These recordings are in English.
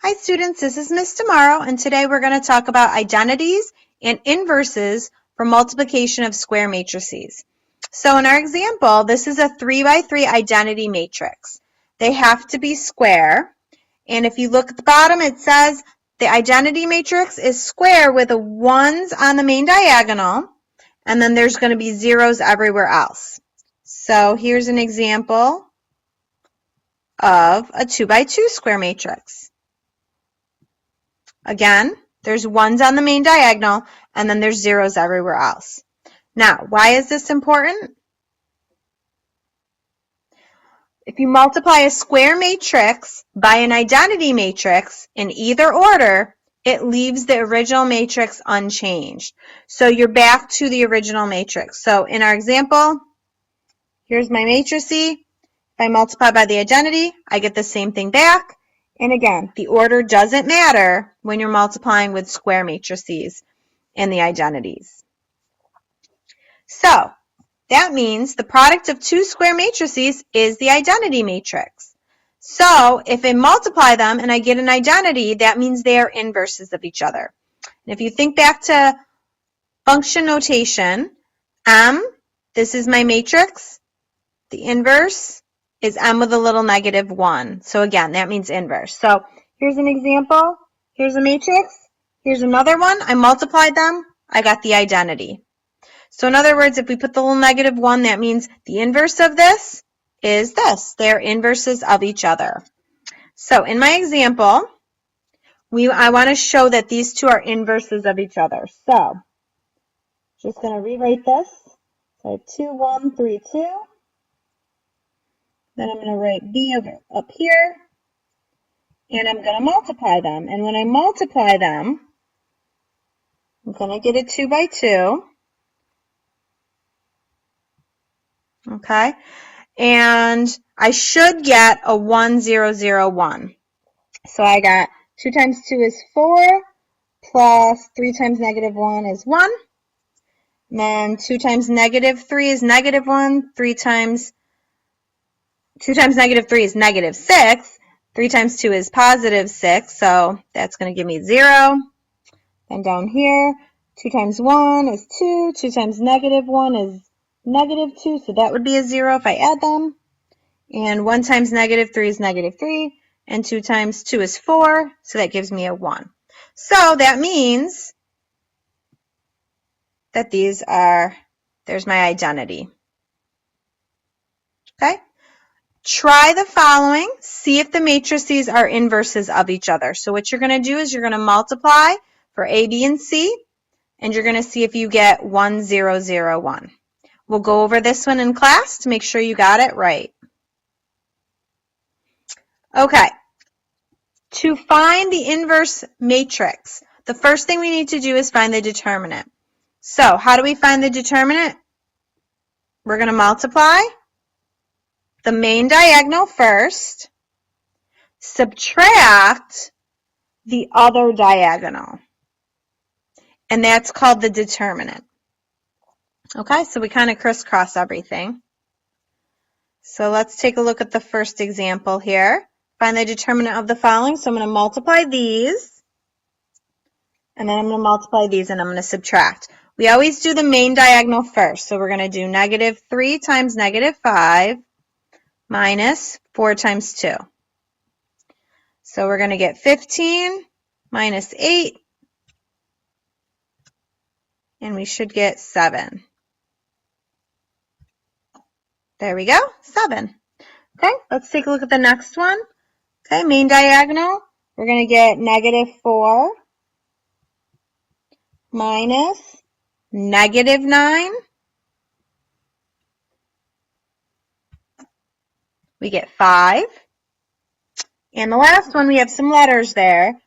Hi students, this is Miss Tomorrow, and today we're going to talk about identities and inverses for multiplication of square matrices. So in our example, this is a 3 by 3 identity matrix. They have to be square, and if you look at the bottom, it says the identity matrix is square with a 1s on the main diagonal, and then there's going to be zeros everywhere else. So here's an example of a 2 by 2 square matrix. Again, there's 1s on the main diagonal, and then there's zeros everywhere else. Now, why is this important? If you multiply a square matrix by an identity matrix in either order, it leaves the original matrix unchanged. So you're back to the original matrix. So in our example, here's my matrices. If I multiply by the identity, I get the same thing back. And again, the order doesn't matter when you're multiplying with square matrices and the identities. So that means the product of two square matrices is the identity matrix. So if I multiply them and I get an identity, that means they are inverses of each other. And if you think back to function notation, M, this is my matrix. The inverse is M with a little -1. So again, that means inverse. So here's an example. Here's a matrix. Here's another one. I multiplied them. I got the identity. So in other words, if we put the little -1, that means the inverse of this is this. They're inverses of each other. So in my example, I want to show that these two are inverses of each other. So just going to rewrite this. So I have 2, 1, 3, 2. Then I'm going to write B up here, and I'm going to multiply them. And when I multiply them, I'm going to get a 2 by 2. Okay, and I should get a 1, 0, 0, 1. So I got 2 times 2 is 4, plus 3 times -1 is 1. And then 2 times -3 is -1. 2 times -3 is -6. 3 times 2 is +6, so that's going to give me 0. And down here, 2 times 1 is 2. 2 times -1 is -2, so that would be a 0 if I add them. And 1 times -3 is -3. And 2 times 2 is 4, so that gives me a 1. So that means that there's my identity. Okay? Try the following. See if the matrices are inverses of each other. So what you're going to do is you're going to multiply for A, B, and C, and you're going to see if you get 1, 0, 0, 1. We'll go over this one in class to make sure you got it right. Okay. To find the inverse matrix, the first thing we need to do is find the determinant. So how do we find the determinant? We're going to multiply the main diagonal first, subtract the other diagonal, and that's called the determinant. Okay, so we kind of crisscross everything. So let's take a look at the first example here. Find the determinant of the following. So I'm going to multiply these, and then I'm going to multiply these, and I'm going to subtract. We always do the main diagonal first. So we're going to do -3 times -5 minus 4 times 2. So we're going to get 15 minus 8, and we should get 7. There we go, 7. Okay, let's take a look at the next one. Okay, main diagonal, we're going to get -4 minus -9. We get 5. And the last one, we have some letters there.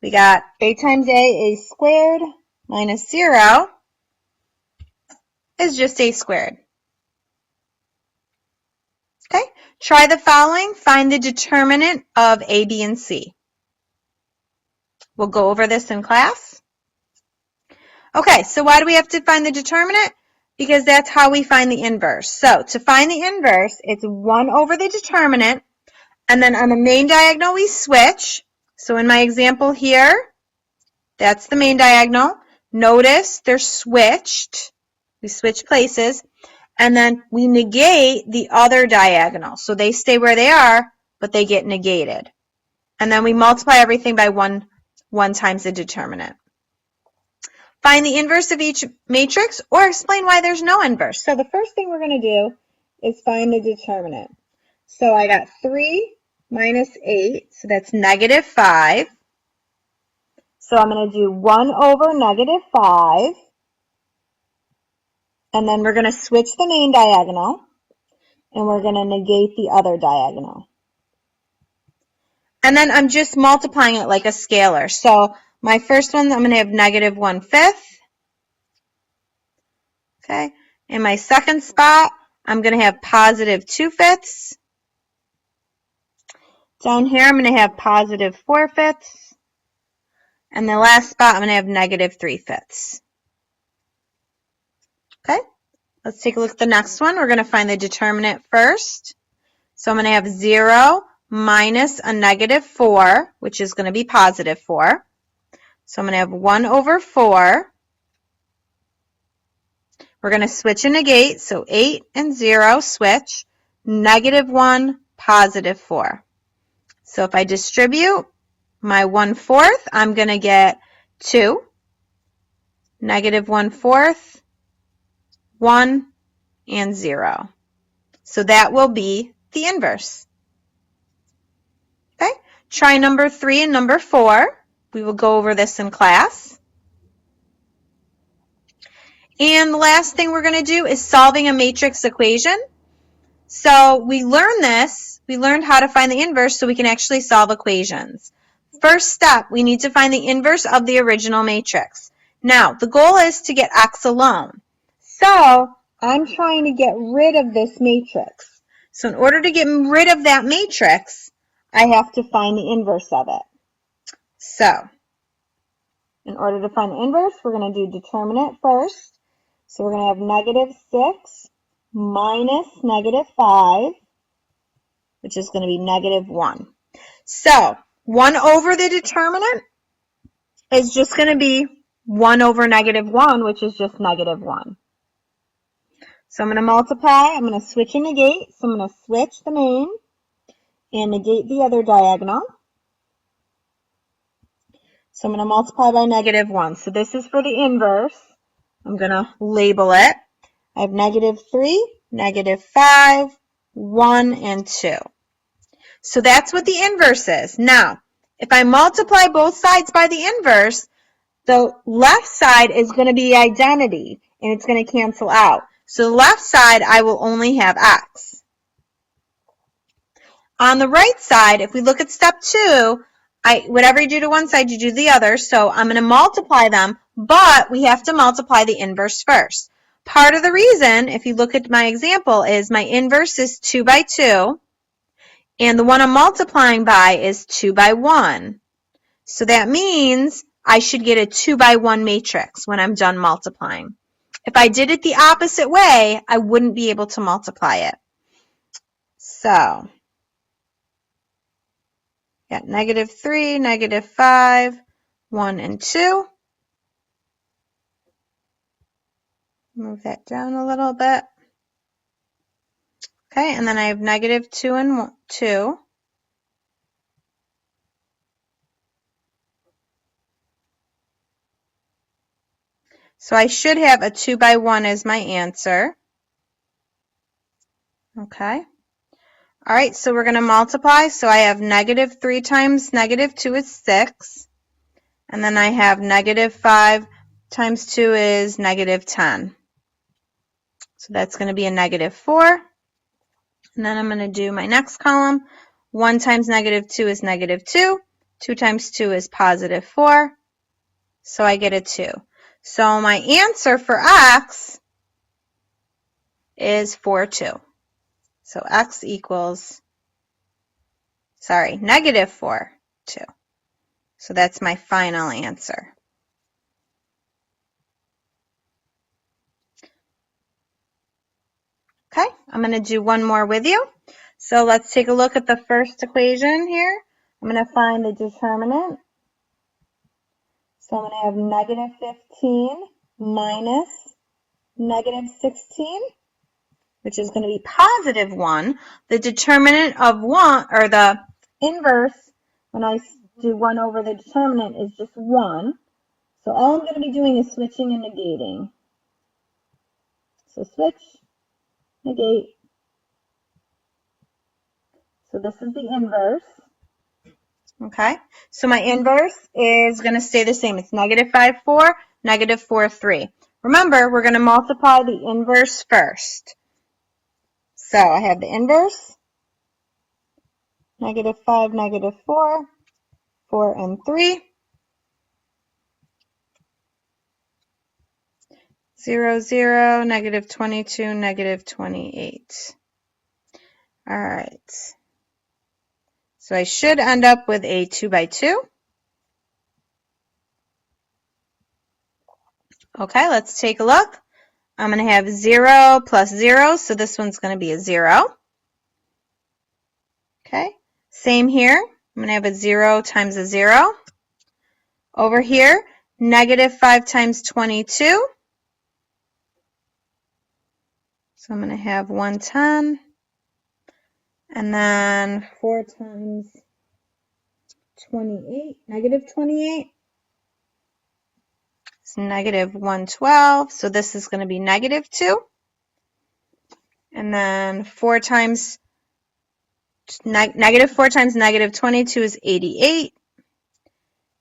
We got A times A squared, minus 0 is just A squared. Okay, try the following. Find the determinant of A, B, and C. We'll go over this in class. Okay, so why do we have to find the determinant? Because that's how we find the inverse. So to find the inverse, it's 1 over the determinant, and then on the main diagonal we switch. So in my example here, that's the main diagonal. Notice they're switched. We switch places. And then we negate the other diagonal. So they stay where they are, but they get negated. And then we multiply everything by 1 times the determinant. Find the inverse of each matrix or explain why there's no inverse. So the first thing we're going to do is find the determinant. So I got 3 minus 8, so that's negative 5. So I'm going to do 1 over negative 5. And then we're going to switch the main diagonal. And we're going to negate the other diagonal. And then I'm just multiplying it like a scalar. So my first one, I'm going to have negative 1/5. Okay. In my second spot, I'm going to have positive 2/5. Down here, I'm going to have positive 4/5. And the last spot, I'm going to have negative 3/5. Okay. Let's take a look at the next one. We're going to find the determinant first. So I'm going to have 0 minus a negative 4, which is going to be positive 4. So I'm going to have 1 over 4. We're going to switch and negate. So 8 and 0 switch. Negative 1, positive 4. So if I distribute my 1/4, I'm going to get 2. Negative 1/4, 1, and 0. So that will be the inverse. Okay, try number 3 and number 4. We will go over this in class. And the last thing we're going to do is solving a matrix equation. So we learned this. We learned how to find the inverse so we can actually solve equations. First step, we need to find the inverse of the original matrix. Now, the goal is to get x alone. So I'm trying to get rid of this matrix. So in order to get rid of that matrix, I have to find the inverse of it. So in order to find the inverse, we're going to do determinant first. So we're going to have negative 6 minus negative 5, which is going to be negative 1. So 1 over the determinant is just going to be 1 over negative 1, which is just negative 1. So I'm going to multiply. I'm going to switch and negate. So I'm going to switch the main and negate the other diagonal. So I'm going to multiply by negative 1. So this is for the inverse. I'm going to label it. I have negative 3, negative 5, 1, and 2. So that's what the inverse is. Now, if I multiply both sides by the inverse, the left side is going to be identity, and it's going to cancel out. So the left side, I will only have x. On the right side, if we look at step 2, whatever you do to one side, you do the other. So I'm going to multiply them, but we have to multiply the inverse first. Part of the reason, if you look at my example, is my inverse is 2 by 2, and the one I'm multiplying by is 2 by 1. So that means I should get a 2 by 1 matrix when I'm done multiplying. If I did it the opposite way, I wouldn't be able to multiply it. So, got negative 3, negative 5, 1, and 2. Move that down a little bit. Okay, and then I have negative 2 and 2. So I should have a 2 by 1 as my answer. Okay. All right, so we're going to multiply. So I have negative 3 times negative 2 is 6. And then I have negative 5 times 2 is negative 10. So that's going to be a negative 4. And then I'm going to do my next column. 1 times negative 2 is negative 2. 2 times 2 is positive 4. So I get a 2. So my answer for x is 4, 2. So x equals, negative 4, 2. So that's my final answer. Okay, I'm going to do one more with you. So let's take a look at the first equation here. I'm going to find the determinant. So I'm going to have negative 15 minus negative 16, which is going to be positive 1. The determinant of 1, or the inverse, when I do 1 over the determinant, is just 1. So all I'm going to be doing is switching and negating. So switch, negate. So this is the inverse. Okay, so my inverse is going to stay the same. It's negative 5, 4, negative 4, 3. Remember, we're going to multiply the inverse first. So I have the inverse, negative 5, negative 4, 4 and 3. 0, 0, negative 22, negative 28. All right. So I should end up with a 2 by 2. Okay, let's take a look. I'm going to have 0 plus 0, so this one's going to be a 0. Okay, same here. I'm going to have a 0 times a 0. Over here, negative 5 times 22. So I'm going to have 110. And then 4 times 28, negative 28. It's negative 112. So this is going to be negative 2. And then 4 times negative 4 times negative 22 is 88.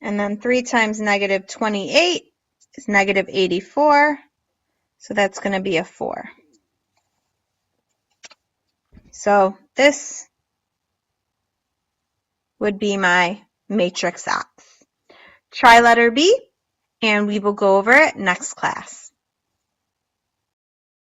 And then 3 times negative 28 is negative 84. So that's going to be a 4. So this would be my matrix X. Try letter B, and we will go over it next class.